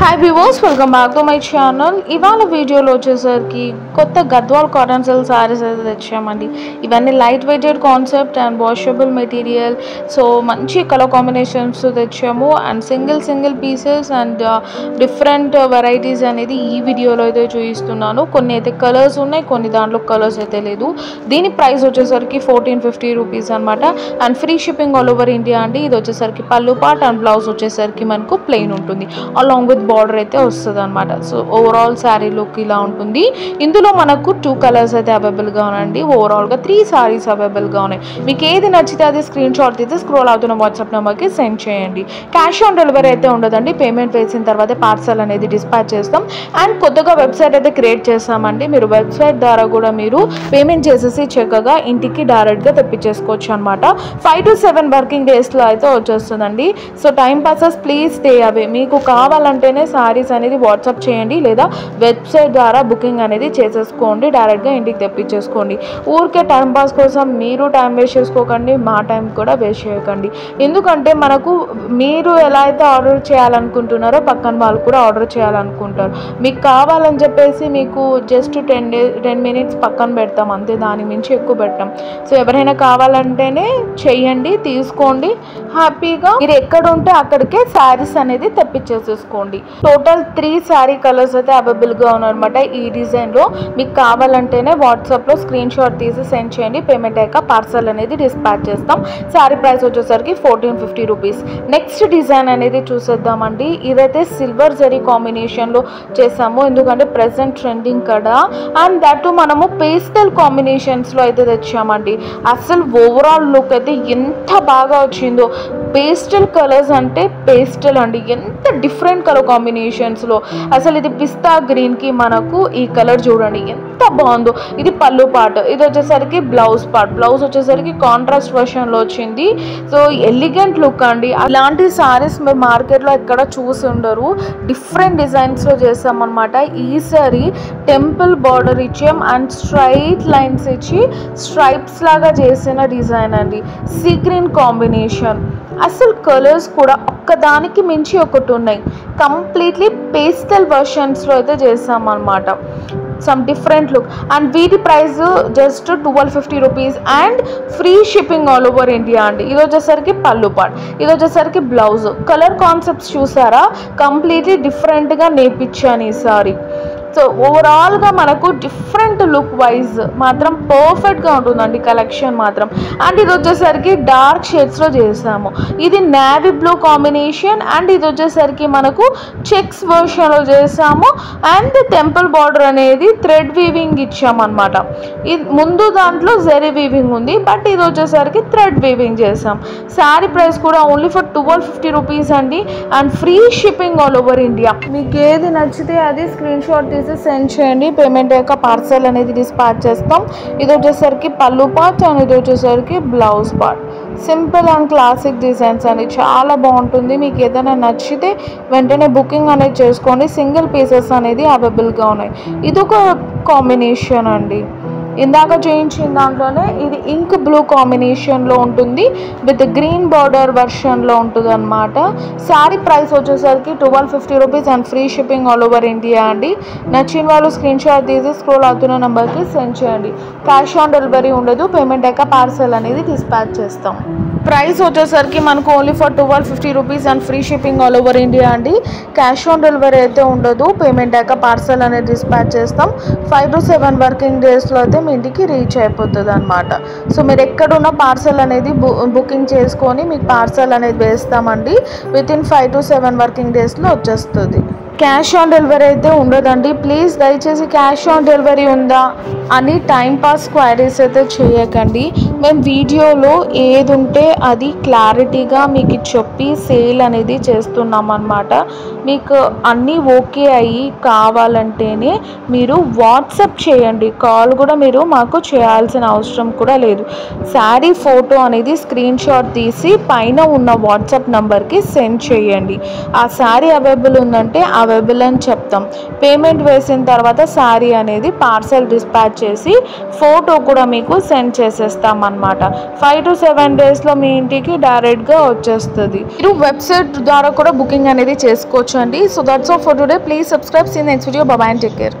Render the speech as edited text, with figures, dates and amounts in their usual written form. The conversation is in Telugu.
Hi viewers, welcome back to my channel. ఇవాళ వీడియోలో వచ్చేసరికి కొత్త గద్వాల్ కాటన్ సిల్క్ సారీస్ అయితే తెచ్చామండి. ఇవన్నీ light weighted concept and washable material. So మంచి కలర్ కాంబినేషన్స్ తెచ్చాము and single pieces and different varieties అనేది ఈ వీడియోలో అయితే చూపిస్తున్నాను. కొన్ని అయితే కలర్స్ ఉన్నాయి, కొన్ని దాంట్లో కలర్స్ అయితే లేదు. దీని ప్రైస్ వచ్చేసరికి 1450 రూపీస్ అనమాట. And free shipping all over India అండి. ఇది వచ్చేసరికి పళ్ళు పార్ట్ అండ్ బ్లౌజ్ వచ్చేసరికి మనకు ప్లెయిన్ ఉంటుంది, అలాంగ్ విత్ బార్డర్ అయితే వస్తుంది అనమాట. సో ఓవరాల్ శారీ లుక్ ఇలా ఉంటుంది. ఇందులో మనకు 2 కలర్స్ అయితే అవైలబుల్గా ఉన్నాయండి. ఓవరాల్గా 3 సారీస్ అవైలబుల్గా ఉన్నాయి. మీకు ఏది నచ్చితే అది స్క్రీన్ షాట్ తీసి స్క్రోల్ అవుతున్న వాట్సాప్ నెంబర్కి సెండ్ చేయండి. క్యాష్ ఆన్ డెలివరీ అయితే ఉండదండి. పేమెంట్ వేసిన తర్వాత పార్సల్ అనేది డిస్పాచ్ చేస్తాం. అండ్ కొత్తగా వెబ్సైట్ అయితే క్రియేట్ చేస్తామండి. మీరు వెబ్సైట్ ద్వారా కూడా మీరు పేమెంట్ చేసేసి చక్కగా ఇంటికి డైరెక్ట్గా తెప్పించేసుకోవచ్చు అనమాట. 5 to 7 వర్కింగ్ డేస్లో అయితే వచ్చేస్తుందండి. So time passes please stay away. మీకు కావాలంటేనే సారీస్ అనేది వాట్సాప్ చేయండి, లేదా వెబ్సైట్ ద్వారా బుకింగ్ అనేది చేసేసుకోండి, డైరెక్ట్గా ఇంటికి తెప్పించేసుకోండి. ఊరికే టైం పాస్ కోసం మీరు టైం వేస్ట్ చేసుకోకండి, మా టైం కూడా వేస్ట్ చేయకండి. ఎందుకంటే మనకు మీరు ఎలా అయితే ఆర్డర్ చేయాలనుకుంటున్నారో పక్కన వాళ్ళు కూడా ఆర్డర్ చేయాలనుకుంటారు. మీకు కావాలని చెప్పేసి మీకు జస్ట్ 10 minutes పక్కన పెడతాం అంతే, దాని మించి ఎక్కువ పెట్టాం. సో ఎవరైనా కావాలంటేనే చెయ్యండి, తీసుకోండి. హ్యాపీగా మీరు ఎక్కడ ఉంటే అక్కడికే శారీస్ అనేది తెప్పించేసేసుకోండి. టోటల్ 3 శారీ కలర్స్ అయితే అవైలబుల్గా ఉన్నాయన్నమాట. ఈ డిజైన్లో మీకు కావాలంటేనే వాట్సాప్లో స్క్రీన్ షాట్ తీసి సెండ్ చేయండి. పేమెంట్ అయ్యాక పార్సల్ అనేది డిస్పాచ్ చేస్తాం. శారీ ప్రైస్ వచ్చేసరికి 1450 రూపీస్. నెక్స్ట్ డిజైన్ అనేది చూసేద్దామండి. ఇదైతే సిల్వర్ జరీ కాంబినేషన్లో చేసాము, ఎందుకంటే ప్రెసెంట్ ట్రెండింగ్ కదా. అండ్ దట్ మనము పేస్టల్ కాంబినేషన్స్లో అయితే తెచ్చామండి. అసలు ఓవరాల్ లుక్ అయితే ఎంత బాగా వచ్చిందో. పేస్టల్ కలర్స్ అంటే పేస్టల్ అండి, ఎంత డిఫరెంట్ కలర్ కాంబినేషన్స్లో. అసలు ఇది పిస్తా గ్రీన్కి మనకు ఈ కలర్ చూడండి ఎంత బాగుందో. ఇది పళ్ళు పార్ట్, ఇది వచ్చేసరికి బ్లౌజ్ పార్ట్. బ్లౌజ్ వచ్చేసరికి కాంట్రాస్ట్ వర్షన్లో వచ్చింది. సో ఎలిగెంట్ లుక్ అండి. అలాంటి సారీస్ మీరు మార్కెట్లో ఎక్కడ చూసి ఉండరు. డిఫరెంట్ డిజైన్స్లో చేస్తామన్నమాట. ఈ సారీ టెంపుల్ బార్డర్ ఇచ్చాం అండ్ స్ట్రైట్ లైన్స్ ఇచ్చి స్ట్రైప్స్ లాగా చేసిన డిజైన్ అండి. Sea green combination. అసలు కలర్స్ కూడా ఒక్కదానికి మించి ఒకటి ఉన్నాయి. కంప్లీట్లీ పేస్టల్ వర్షన్స్లో అయితే చేస్తామన్నమాట. Some different look. అండ్ వీటి price just 1250 rupees and free shipping all over India అండి. ఇది వచ్చేసరికి పళ్ళు పార్ట్, ఇది వచ్చేసరికి బ్లౌజ్. కలర్ కాన్సెప్ట్స్ చూసారా, కంప్లీట్లీ డిఫరెంట్గా నేర్పించాను ఈసారి. సో ఓవరాల్గా మనకు డిఫరెంట్ లుక్ వైజ్ మాత్రం పర్ఫెక్ట్గా ఉంటుందండి కలెక్షన్ మాత్రం. అండ్ ఇది వచ్చేసరికి డార్క్ షేడ్స్లో చేసాము. ఇది నేవీ బ్లూ కాంబినేషన్ అండ్ ఇది వచ్చేసరికి మనకు చెక్స్ వర్షన్లో చేసాము. అండ్ టెంపుల్ బార్డర్ అనేది థ్రెడ్ వీవింగ్ ఇచ్చామన్నమాట. ఇది ముందు దాంట్లో జరీ వీవింగ్ ఉంది, బట్ ఇది వచ్చేసరికి థ్రెడ్ వీవింగ్ చేసాం. శారీ ప్రైస్ కూడా ఓన్లీ ఫర్ 1250 రూపీస్ అండి. And free shipping all over India. మీకు ఏది నచ్చితే అది స్క్రీన్ షాట్ తీసి సెండ్ చేయండి. పేమెంట్ అయ్యాక పార్సల్ అనేది డిస్పాచ్ చేస్తాం. ఇది వచ్చేసరికి పళ్ళు పార్ట్ అండ్ ఇది వచ్చేసరికి blouse part. Simple and classic designs అండి, చాలా బాగుంటుంది. మీకు ఏదైనా నచ్చితే వెంటనే బుకింగ్ అనేది చేసుకోండి. సింగిల్ పీసెస్ అనేది అవైలబుల్గా ఉన్నాయి. ఇదొక కాంబినేషన్ అండి. ఇందాక చేయించిన దాంట్లోనే ఇది ఇంక్ బ్లూ కాంబినేషన్లో ఉంటుంది, విత్ గ్రీన్ బార్డర్ వర్షన్లో ఉంటుంది అనమాట. శారీ ప్రైస్ వచ్చేసరికి 1250 rupees and free shipping all over India అండి. నచ్చిన వాళ్ళు స్క్రీన్ షాట్ తీసి స్క్రోల్ అవుతున్న నెంబర్కి సెండ్ చేయండి. క్యాష్ ఆన్ డెలివరీ ఉండదు. పేమెంట్ అయ్యాక పార్సల్ అనేది డిస్పాచ్ చేస్తాం. ప్రైస్ వచ్చేసరికి మనకు only for 1250 rupees and free shipping all over India అండి. క్యాష్ ఆన్ డెలివరీ అయితే ఉండదు. పేమెంట్ అయ్యాక పార్సల్ అనేది డిస్పాచ్ చేస్తాం. 5 to 7 వర్కింగ్ డేస్లో అయితే మీ ఇంటికి రీచ్ అయిపోతుంది అనమాట. సో మీరు ఎక్కడున్న పార్సల్ అనేది బుకింగ్ చేసుకొని మీకు పార్సల్ అనేది వేస్తామండి. వితిన్ 5 to 7 వర్కింగ్ డేస్లో వచ్చేస్తుంది. క్యాష్ ఆన్ డెలివరీ అయితే ఉండదండి. ప్లీజ్ దయచేసి క్యాష్ ఆన్ డెలివరీ ఉందా అని టైంపాస్ క్వైరీస్ అయితే చేయకండి. మేము వీడియోలో ఏది ఉంటే అది క్లారిటీగా మీకు చెప్పి సేల్ అనేది చేస్తున్నాం అన్నమాట. మీకు అన్నీ ఓకే అయ్యి కావాలంటేనే మీరు వాట్సాప్ చేయండి. కాల్ కూడా మీరు మాకు చేయాల్సిన అవసరం కూడా లేదు. శారీ ఫోటో అనేది స్క్రీన్ షాట్ తీసి పైన ఉన్న వాట్సాప్ నెంబర్కి సెండ్ చేయండి. ఆ శారీ అవైలబుల్ ఉందంటే అవైలబుల్ అని చెప్తాం. పేమెంట్ వేసిన తర్వాత శారీ అనేది పార్సల్ డిస్పాచ్ చేసి ఫోటో కూడా మీకు సెండ్ చేసేస్తాం అనమాట. 5 to 7 డేస్లో మీ ఇంటికి డైరెక్ట్గా వచ్చేస్తుంది. మీరు వెబ్సైట్ ద్వారా కూడా బుకింగ్ అనేది చేసుకోవచ్చు అండి. So that's all for today. Please subscribe. See next video. Bye bye and take care.